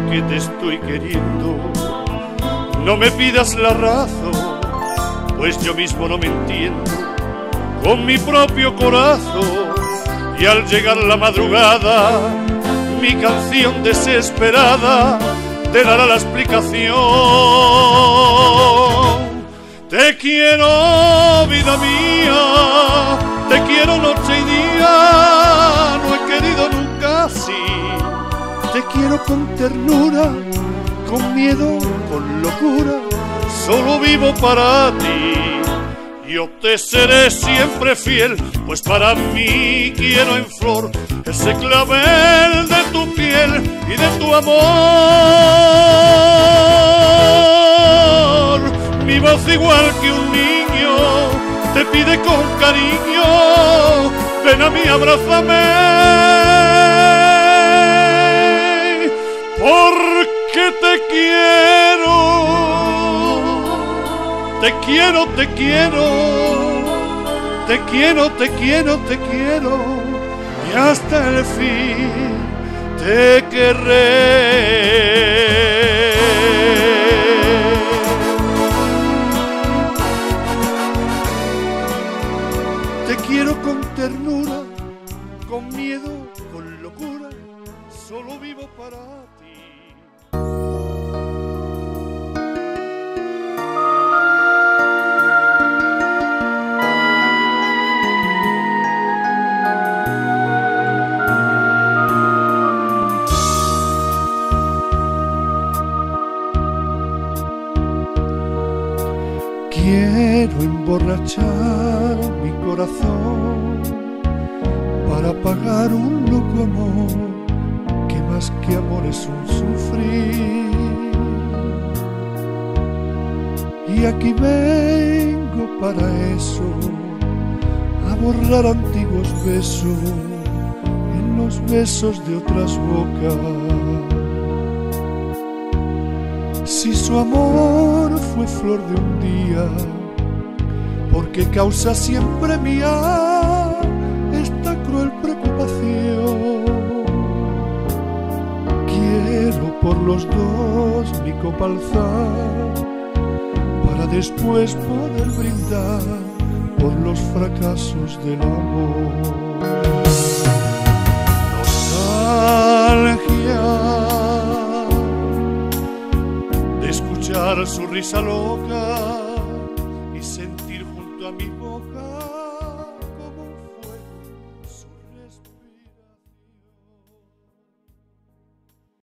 que te estoy queriendo. No me pidas la razón, pues yo mismo no me entiendo con mi propio corazón. Y al llegar la madrugada, mi canción desesperada te dará la explicación. Te quiero, vida mía, te quiero noche y día, no he querido nunca así. Te quiero con ternura, con miedo, con locura, solo vivo para ti. Yo te seré siempre fiel, pues para mí quiero en flor ese clavel de tu piel y de tu amor. Mi voz igual que un niño te pide con cariño, ven a mí, abrázame, porque te quiero. Te quiero, te quiero, te quiero, te quiero, te quiero, y hasta el fin te querré. Te quiero con ternura, con miedo, con locura, solo vivo para ti. Quiero emborrachar mi corazón para pagar un loco amor que más que amor es un sufrir. Y aquí vengo para eso, a borrar antiguos besos en los besos de otras bocas. Si su amor fue flor de un día, ¿por qué causa siempre mía esta cruel preocupación? Quiero por los dos mi copa alzar, para después poder brindar por los fracasos del amor. Nostalgia de escuchar su risa loca y sentir junto a mi boca